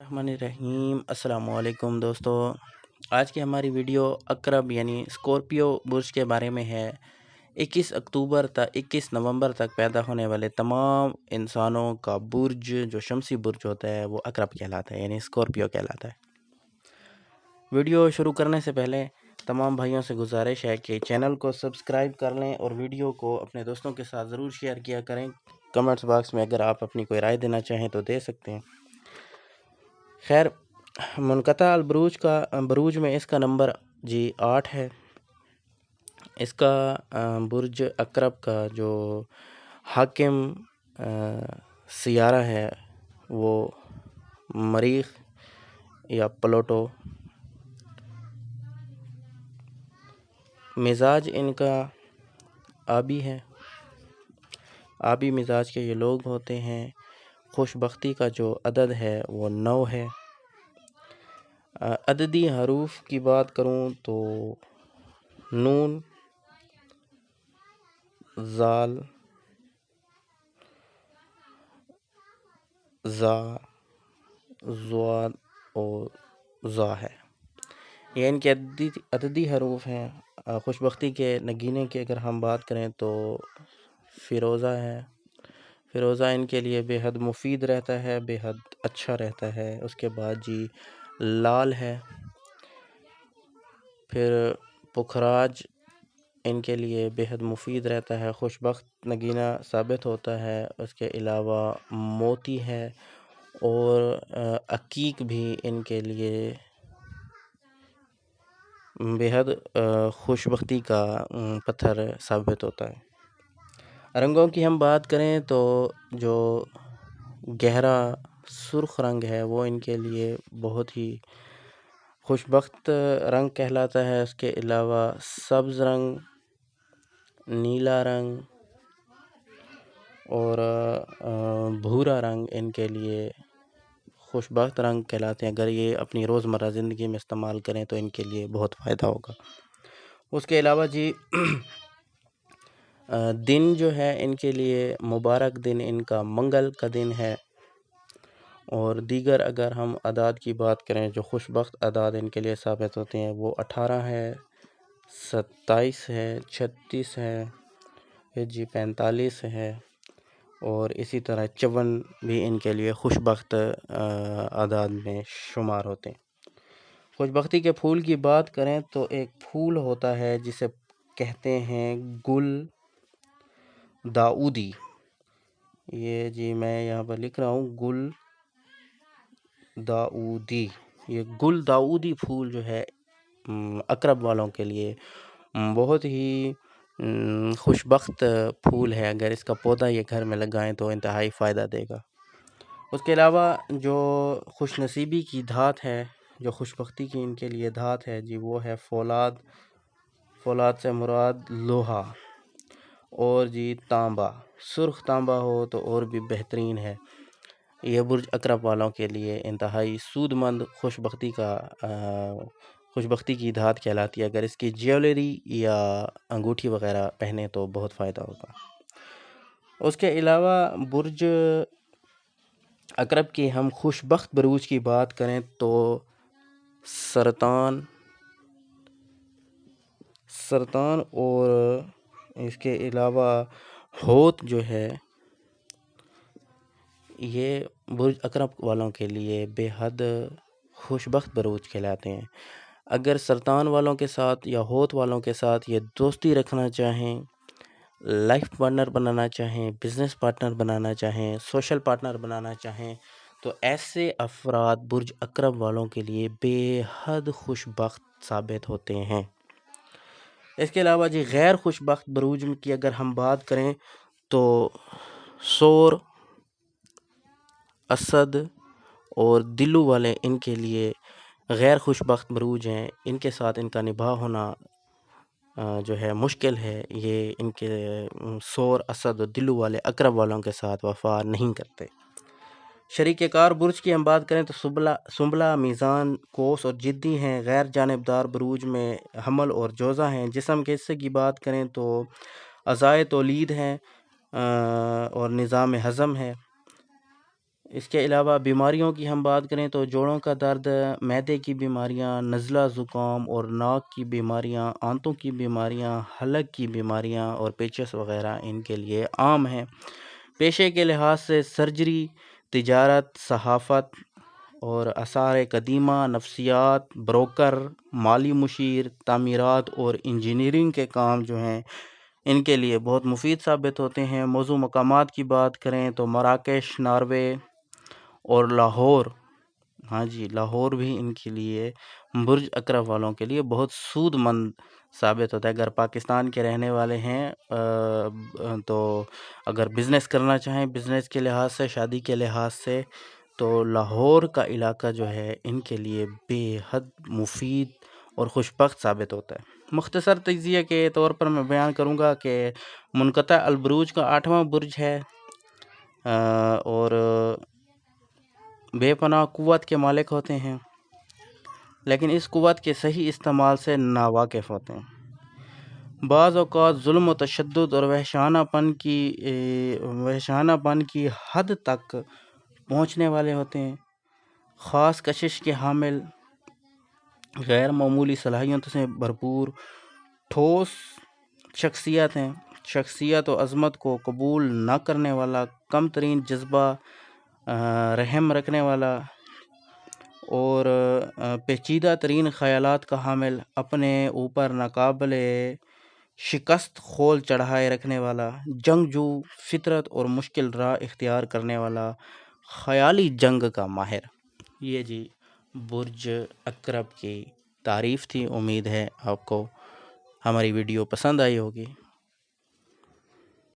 الرحمن الرحیم السلام علیکم دوستو، آج کی ہماری ویڈیو اقرب یعنی اسکورپیو برج کے بارے میں ہے۔ 21 نومبر تک پیدا ہونے والے تمام انسانوں کا برج جو شمسی برج ہوتا ہے وہ اقرب کہلاتا ہے، یعنی اسکورپیو کہلاتا ہے۔ ویڈیو شروع کرنے سے پہلے تمام بھائیوں سے گزارش ہے کہ چینل کو سبسکرائب کر لیں اور ویڈیو کو اپنے دوستوں کے ساتھ ضرور شیئر کیا کریں۔ کمنٹس باکس میں اگر آپ اپنی کوئی رائے دینا چاہیں تو دے سکتے ہیں۔ خیر، منقطع بروج میں اس کا نمبر 8 ہے۔ اس کا برج اقرب کا جو حاکم سیارہ ہے وہ مریخ یا پلوٹو۔ مزاج ان کا آبی ہے، آبی مزاج کے یہ لوگ ہوتے ہیں۔ خوش بختی کا جو عدد ہے وہ 9 ہے۔ عددی حروف کی بات کروں تو نون، زال، زا، زواد اور زا ہے، یہ ان کے عددی حروف ہیں۔ خوش بختی کے نگینے کی اگر ہم بات کریں تو فیروزہ ہے۔ فیروزہ ان کے لیے بے حد مفید رہتا ہے، بے حد اچھا رہتا ہے۔ اس کے بعد لال ہے، پھر پکھراج ان کے لیے بے حد مفید رہتا ہے، خوش بخت نگینہ ثابت ہوتا ہے۔ اس کے علاوہ موتی ہے اور عقیق بھی ان کے لیے بے حد خوش بختی کا پتھر ثابت ہوتا ہے۔ رنگوں کی ہم بات کریں تو جو گہرا سرخ رنگ ہے وہ ان کے لیے بہت ہی خوش بخت رنگ کہلاتا ہے۔ اس کے علاوہ سبز رنگ، نیلا رنگ اور بھورا رنگ ان کے لیے خوش بخت رنگ کہلاتے ہیں۔ اگر یہ اپنی روزمرہ زندگی میں استعمال کریں تو ان کے لیے بہت فائدہ ہوگا۔ اس کے علاوہ دن جو ہے ان کے لیے مبارک دن ان کا منگل کا دن ہے۔ اور دیگر اگر ہم اعداد کی بات کریں جو خوش بخت اعداد ان کے لیے ثابت ہوتے ہیں وہ 18 ہے، 27 ہے، 36 ہے، 45 ہے اور اسی طرح 54 بھی ان کے لیے خوش بخت اعداد میں شمار ہوتے ہیں۔ خوش بختی کے پھول کی بات کریں تو ایک پھول ہوتا ہے جسے کہتے ہیں گل داؤدی۔ یہ میں یہاں پر لکھ رہا ہوں گل داؤدی۔ یہ گل داؤدی پھول جو ہے اقرب والوں کے لیے بہت ہی خوش بخت پھول ہے۔ اگر اس کا پودا یہ گھر میں لگائیں تو انتہائی فائدہ دے گا۔ اس کے علاوہ جو خوش نصیبی کی دھات ہے، جو خوش بختی کی ان کے لیے دھات ہے وہ ہے فولاد۔ فولاد سے مراد لوہا اور تانبا۔ سرخ تانبا ہو تو اور بھی بہترین ہے۔ یہ برج اقرب والوں کے لیے انتہائی سود مند خوش بختی کی دھات کہلاتی ہے۔ اگر اس کی جیولری یا انگوٹھی وغیرہ پہنے تو بہت فائدہ ہوگا۔ اس کے علاوہ برج اقرب کی ہم خوش بخت بروج کی بات کریں تو سرطان اور اس کے علاوہ ہوت جو ہے یہ برج اقرب والوں کے لیے بے حد خوش بخت بروج کہلاتے ہیں۔ اگر سرطان والوں کے ساتھ یا ہوت والوں کے ساتھ یہ دوستی رکھنا چاہیں، لائف پارٹنر بنانا چاہیں، بزنس پارٹنر بنانا چاہیں، سوشل پارٹنر بنانا چاہیں تو ایسے افراد برج اقرب والوں کے لیے بے حد خوش بخت ثابت ہوتے ہیں۔ اس کے علاوہ غیر خوش بخت بروج کی اگر ہم بات کریں تو سور، اسد اور دلو والے ان کے لیے غیر خوش بخت بروج ہیں۔ ان کے ساتھ ان کا نباہ ہونا جو ہے مشکل ہے۔ یہ ان کے سور، اسد اور دلو والے اقرب والوں کے ساتھ وفا نہیں کرتے۔ شریک کار برج کی ہم بات کریں تو سنبلہ، میزان، قوس اور جدی ہیں۔ غیر جانبدار بروج میں حمل اور جوزہ ہیں۔ جسم کے حصے کی بات کریں تو اعضائے تولید ہیں اور نظام ہضم ہے۔ اس کے علاوہ بیماریوں کی ہم بات کریں تو جوڑوں کا درد، معدے کی بیماریاں، نزلہ زکام اور ناک کی بیماریاں، آنتوں کی بیماریاں، حلق کی بیماریاں اور پیچس وغیرہ ان کے لیے عام ہیں۔ پیشے کے لحاظ سے سرجری، تجارت، صحافت اور آثار قدیمہ، نفسیات، بروکر، مالی مشیر، تعمیرات اور انجینئرنگ کے کام جو ہیں ان کے لیے بہت مفید ثابت ہوتے ہیں۔ موضوع مقامات کی بات کریں تو مراکش، ناروے اور لاہور، ہاں جی لاہور بھی ان کے لیے برج اکرب والوں کے لیے بہت سود مند ثابت ہوتا ہے۔ اگر پاکستان کے رہنے والے ہیں تو اگر بزنس کرنا چاہیں، بزنس کے لحاظ سے، شادی کے لحاظ سے، تو لاہور کا علاقہ جو ہے ان کے لیے بے حد مفید اور خوش بخت ثابت ہوتا ہے۔ مختصر تجزیے کے طور پر میں بیان کروں گا کہ منقطع البروج کا 8واں برج ہے اور بے پناہ قوت کے مالک ہوتے ہیں، لیکن اس قوت کے صحیح استعمال سے ناواقف ہوتے ہیں۔ بعض اوقات ظلم و تشدد اور وحشانہ پن کی حد تک پہنچنے والے ہوتے ہیں۔ خاص کشش کے حامل، غیر معمولی صلاحیتوں سے بھرپور ٹھوس شخصیت ہیں۔ شخصیت و عظمت کو قبول نہ کرنے والا، کم ترین جذبہ، رحم رکھنے والا اور پیچیدہ ترین خیالات کا حامل، اپنے اوپر ناقابل شکست خول چڑھائے رکھنے والا، جنگجو فطرت اور مشکل راہ اختیار کرنے والا، خیالی جنگ کا ماہر۔ یہ جی برج اکرب کی تعریف تھی۔ امید ہے آپ کو ہماری ویڈیو پسند آئی ہوگی۔